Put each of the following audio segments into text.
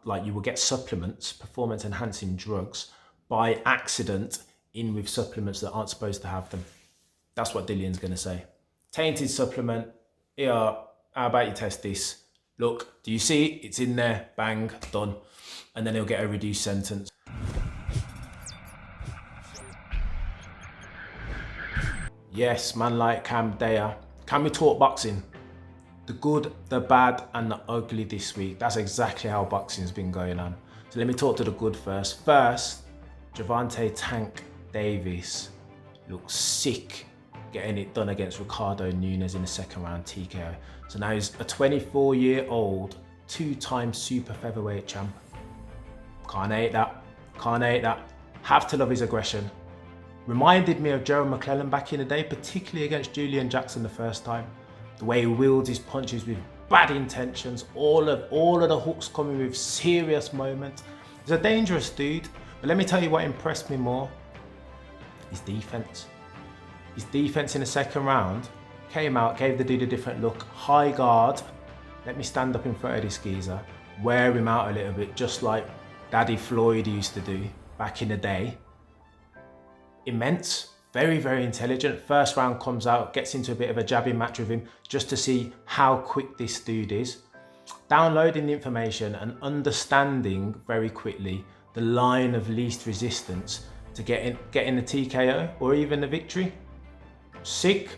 like you will get supplements, performance enhancing drugs by accident in with supplements that aren't supposed to have them. That's what DILLIAN's going to say. Tainted supplement. Here, how about you test this? Look, do you see it? It's in there. Bang, done. And then he'll get a reduced sentence. Yes, man like Cam Daya. Can we talk boxing? The good, the bad, and the ugly this week. That's exactly how boxing's been going on. So let me talk to the good first. First, Gervonta Tank Davis looks sick getting it done against Ricardo Nunes in the second round TKO. So now he's a 24-year-old, two-time super featherweight champ. Can't hate that. Can't hate that. Have to love his aggression. Reminded me of Gerald McClellan back in the day, particularly against Julian Jackson the first time. The way he wields his punches with bad intentions, all of the hooks coming with serious moments. He's a dangerous dude, but let me tell you what impressed me more. His defense. His defense in the second round came out, gave the dude a different look. High guard. Let me stand up in front of this geezer, wear him out a little bit, just like Daddy Floyd used to do back in the day. Immense, very, very intelligent. First round comes out, gets into a bit of a jabbing match with him just to see how quick this dude is. Downloading the information and understanding very quickly the line of least resistance to getting the TKO or even the victory. Sick,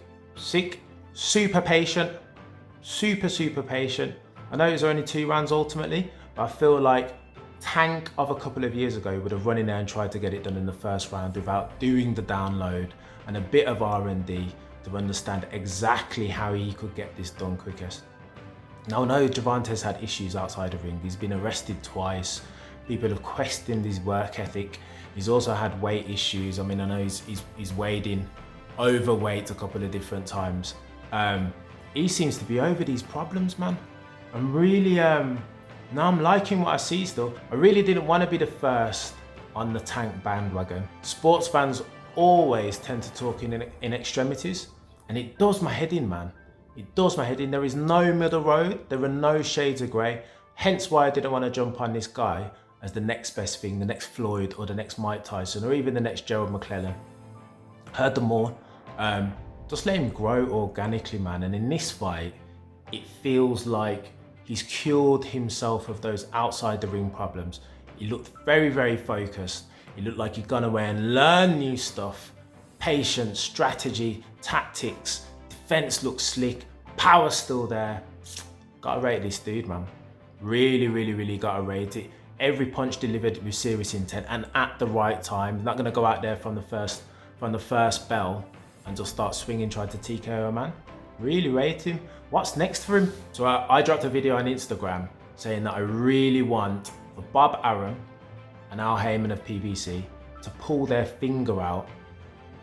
super patient, super patient. I know it was only 2 rounds ultimately, but I feel like Tank of a couple of years ago would have run in there and tried to get it done in the first round without doing the download and a bit of R&D to understand exactly how he could get this done quickest. Now I know Gervonta's had issues outside the ring. He's been arrested twice. People have questioned his work ethic. He's also had weight issues. I mean, I know he's weighed in overweight a couple of different times. He seems to be over these problems, man. I'm really now I'm liking what I see still. I really didn't want to be the first on the Tank bandwagon. Sports fans always tend to talk in extremities, and it does my head in, man. It does my head in. There is no middle road. There are no shades of grey. Hence why I didn't want to jump on this guy as the next best thing, the next Floyd or the next Mike Tyson or even the next Gerald McClellan. Heard them all. Just let him grow organically, man. And in this fight, it feels like he's cured himself of those outside the ring problems. He looked very, very focused. He looked like he'd gone away and learned new stuff. Patience, strategy, tactics, defense looked slick, power still there. Gotta rate this dude, man. Really gotta rate it. Every punch delivered with serious intent and at the right time. Not gonna go out there from the first bell and just start swinging, trying to TKO a man. Really rate him. What's next for him? So I dropped a video on Instagram saying that I really want for Bob Arum and Al Heyman of PBC to pull their finger out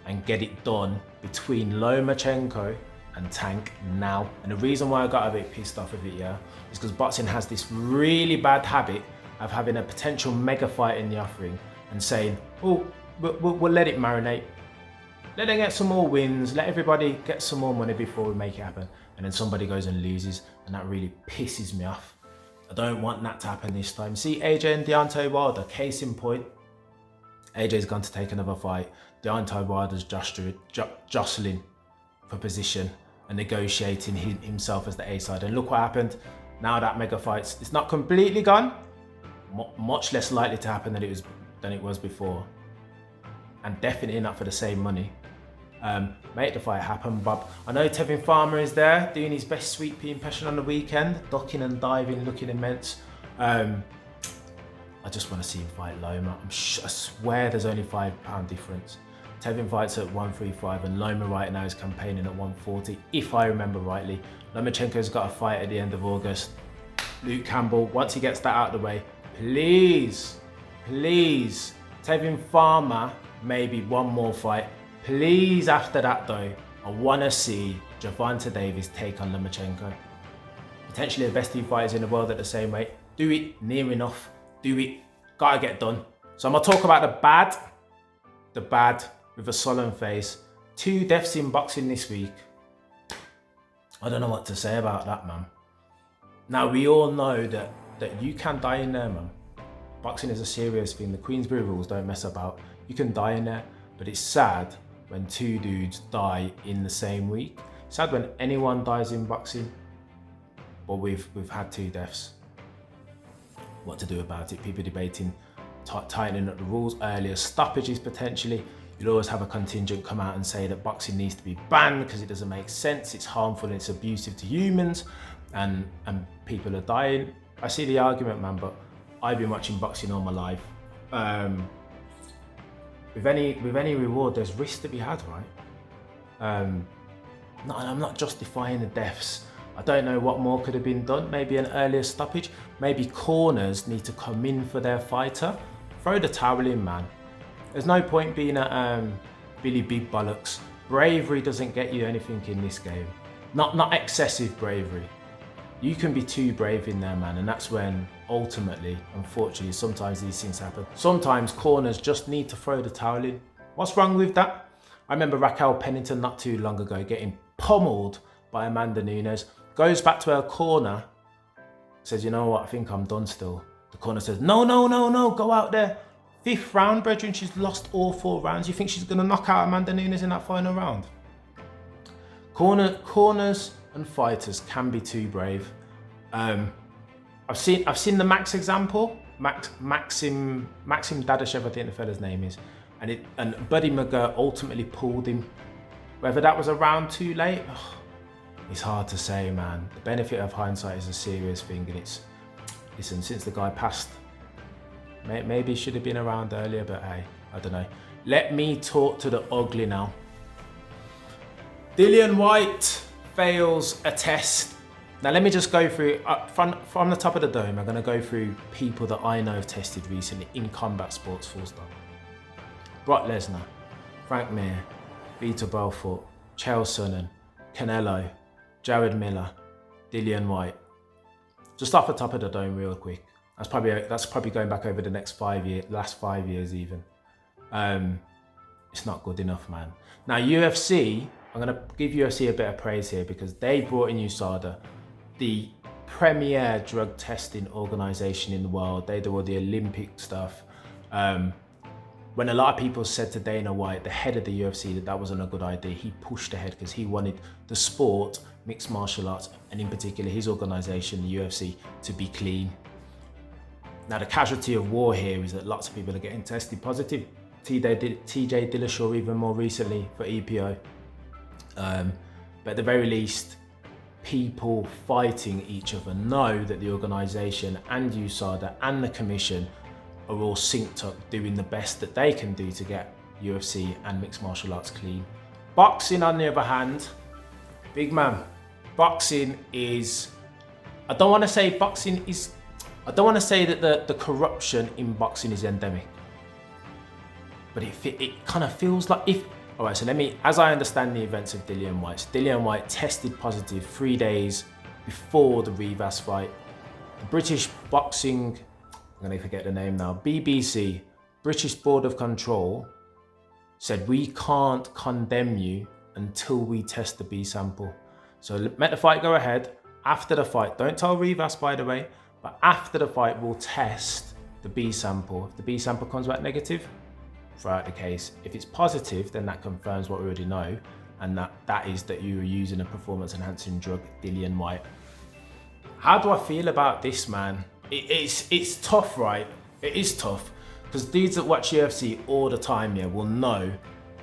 and get it done between Lomachenko and Tank now. And the reason why I got a bit pissed off of it, yeah, is because boxing has this really bad habit of having a potential mega fight in the offering and saying, oh, we'll let it marinate. Let them get some more wins, let everybody get some more money before we make it happen. And then somebody goes and loses, and that really pisses me off. I don't want that to happen this time. See AJ and Deontay Wilder, case in point. AJ's gone to take another fight. Deontay Wilder's jostling for position and negotiating himself as the A side. And look what happened. Now that mega fight's, it's not completely gone, much less likely to happen than it was before. And definitely not for the same money. Make the fight happen, Bob. I know Tevin Farmer is there, doing his best Sweet Pea impression on the weekend, ducking and diving, looking immense. I just want to see him fight Loma. I swear there's only £5 difference. Tevin fights at 135 and Loma right now is campaigning at 140, if I remember rightly. Lomachenko's got a fight at the end of August. Luke Campbell, once he gets that out of the way, please, Tevin Farmer, maybe one more fight. Please, after that though, I want to see Gervonta Davis take on Lomachenko. Potentially the best 2 fighters in the world at the same weight. Do it, near enough. Do it, gotta get done. So I'm gonna talk about the bad with a solemn face. 2 deaths in boxing this week. I don't know what to say about that, man. Now we all know that that you can die in there, man. Boxing is a serious thing. The Queensberry rules don't mess about. You can die in there, but it's sad when two dudes die in the same week. It's sad when anyone dies in boxing, but we've had 2 deaths. What to do about it? People debating tightening up the rules, earlier stoppages potentially. You'll always have a contingent come out and say that boxing needs to be banned because it doesn't make sense, it's harmful and it's abusive to humans, and people are dying. I see the argument, man, but I've been watching boxing all my life. With any reward, there's risk to be had, right? No, I'm not justifying the deaths. I don't know what more could have been done. Maybe an earlier stoppage. Maybe corners need to come in for their fighter. Throw the towel in, man. There's no point being at Billy Big Bollocks. Bravery doesn't get you anything in this game. Not excessive bravery. You can be too brave in there, man, and that's when ultimately, unfortunately, sometimes these things happen. Sometimes corners just need to throw the towel in. What's wrong with that? I remember Raquel Pennington not too long ago getting pummeled by Amanda Nunes. Goes back to her corner, says, you know what, I think I'm done still. The corner says, no, go out there. 5th round, brethren, she's lost all 4 rounds. You think she's gonna knock out Amanda Nunes in that final round? Corners and fighters can be too brave. I've seen the Max example, Maxim Dadashev, I think the fella's name is, and Buddy McGregor ultimately pulled him. Whether that was a round too late, it's hard to say, man. The benefit of hindsight is a serious thing, and listen, since the guy passed, maybe he should have been around earlier, but hey, I don't know. Let me talk to the ugly now. Dillian Whyte fails a test. Now let me just go through, from the top of the dome, I'm going to go through people that I know have tested recently in combat sports, full stop. Brock Lesnar, Frank Mir, Vitor Belfort, Chael Sonnen, Canelo, Jared Miller, Dillian Whyte. Just off the top of the dome real quick. That's probably going back over the last 5 years even. It's not good enough, man. Now UFC, I'm gonna give UFC a bit of praise here because they brought in USADA, the premier drug testing organization in the world. They do all the Olympic stuff. When a lot of people said to Dana White, the head of the UFC, that wasn't a good idea, he pushed ahead because he wanted the sport, mixed martial arts, and in particular his organization, the UFC, to be clean. Now the casualty of war here is that lots of people are getting tested positive. TJ Dillashaw even more recently for EPO. But at the very least, people fighting each other know that the organisation and USADA and the commission are all synced up, doing the best that they can do to get UFC and mixed martial arts clean. Boxing, on the other hand, big man, boxing is, I don't want to say that the corruption in boxing is endemic, but it kind of feels like all right, so as I understand the events of Dillian Whyte tested positive 3 days before the Rivas fight. The British boxing, I'm going to forget the name now, BBC, British Board of Control, said we can't condemn you until we test the B sample. So let the fight go ahead. After the fight, don't tell Rivas, by the way, but after the fight, we'll test the B sample. If the B sample comes back negative, throw out the case. If it's positive, then that confirms what we already know, and that is that you were using a performance-enhancing drug, Dillian Whyte. How do I feel about this, man? It's tough, right? It is tough, because dudes that watch UFC all the time here will know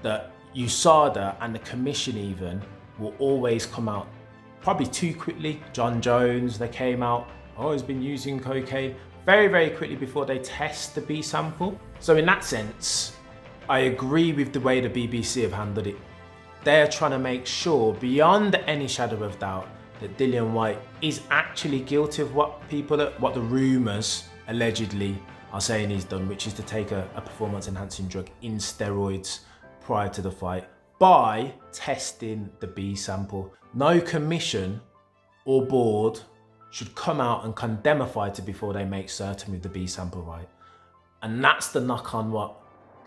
that USADA and the commission even will always come out probably too quickly. John Jones, they came out, oh, he's been using cocaine, very, very quickly before they test the B sample. So in that sense, I agree with the way the BBC have handled it. They're trying to make sure, beyond any shadow of doubt, that Dillian Whyte is actually guilty of what the rumours allegedly are saying he's done, which is to take a performance-enhancing drug in steroids prior to the fight by testing the B sample. No commission or board should come out and condemn a fighter before they make certain with the B sample right. And that's the knock on what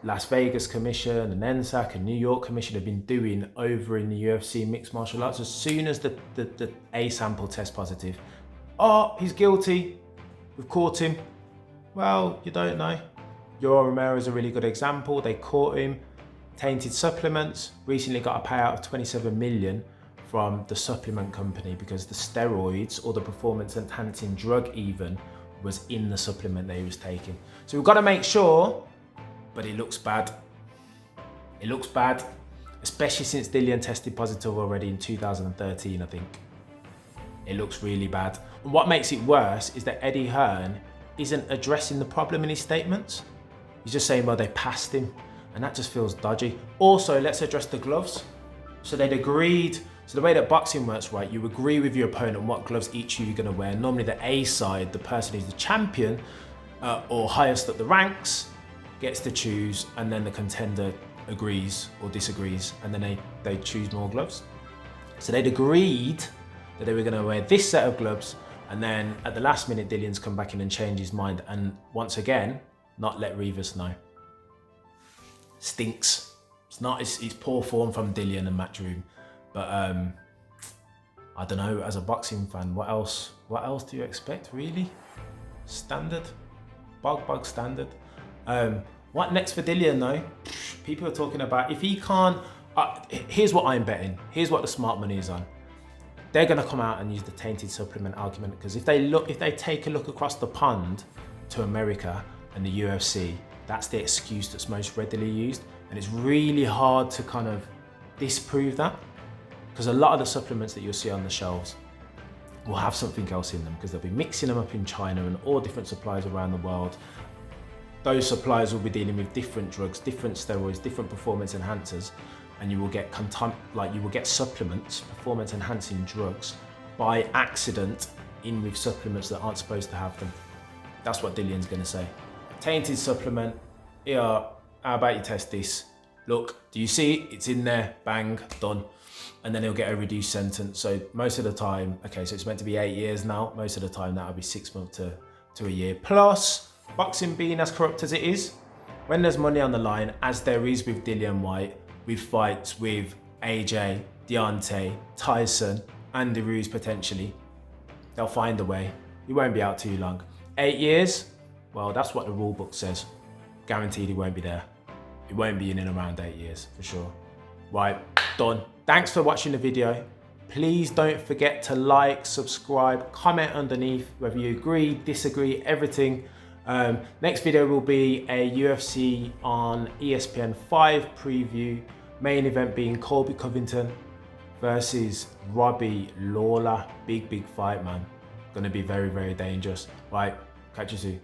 Las Vegas Commission and NSAC and New York Commission have been doing over in the UFC mixed martial arts. As soon as the A sample tests positive, oh, he's guilty. We've caught him. Well, you don't know. Yoel Romero is a really good example. They caught him. Tainted supplements. Recently got a payout of 27 million from the supplement company because the steroids or the performance enhancing drug even was in the supplement that he was taking. So we've got to make sure, but it looks bad. It looks bad, especially since DILLIAN tested positive already in 2013, I think. It looks really bad. And what makes it worse is that Eddie Hearn isn't addressing the problem in his statements. He's just saying, well, they passed him, and that just feels dodgy. Also, let's address the gloves. So they'd agreed, so the way that boxing works, right, you agree with your opponent what gloves each of you are gonna wear. Normally the A side, the person who's the champion or highest up the ranks gets to choose, and then the contender agrees or disagrees, and then they choose more gloves. So they'd agreed that they were gonna wear this set of gloves, and then at the last minute, DILLIAN's come back in and changed his mind, and once again, not let Rivas know. Stinks. It's poor form from DILLIAN and Matchroom, but I don't know. As a boxing fan, what else do you expect, really? Standard, bog standard. What next for DILLIAN though? People are talking about if he can't. Here's what I'm betting. Here's what the smart money is on. They're going to come out and use the tainted supplement argument, because if they take a look across the pond to America and the UFC, that's the excuse that's most readily used, and it's really hard to kind of disprove that, because a lot of the supplements that you'll see on the shelves will have something else in them, because they'll be mixing them up in China and all different suppliers around the world. Those suppliers will be dealing with different drugs, different steroids, different performance enhancers, and you will get supplements, performance enhancing drugs, by accident in with supplements that aren't supposed to have them. That's what DILLIAN's gonna say. Tainted supplement, here, how about you test this? Look, do you see it? It's in there, bang, done. And then he'll get a reduced sentence. So most of the time, okay, so it's meant to be 8 years now. Most of the time that'll be 6 months to a year. Plus, boxing being as corrupt as it is, when there's money on the line, as there is with DILLIAN White, with fights with AJ, Deontay, Tyson, Andy Ruiz potentially, they'll find a way. He won't be out too long. 8 years? Well, that's what the rule book says. Guaranteed he won't be there. He won't be in and around 8 years, for sure. Right, done. Thanks for watching the video. Please don't forget to like, subscribe, comment underneath whether you agree, disagree, everything. Next video will be a UFC on ESPN 5 preview. Main event being Colby Covington versus Robbie Lawler. Big fight, man. Gonna be very dangerous. Right, catch you soon.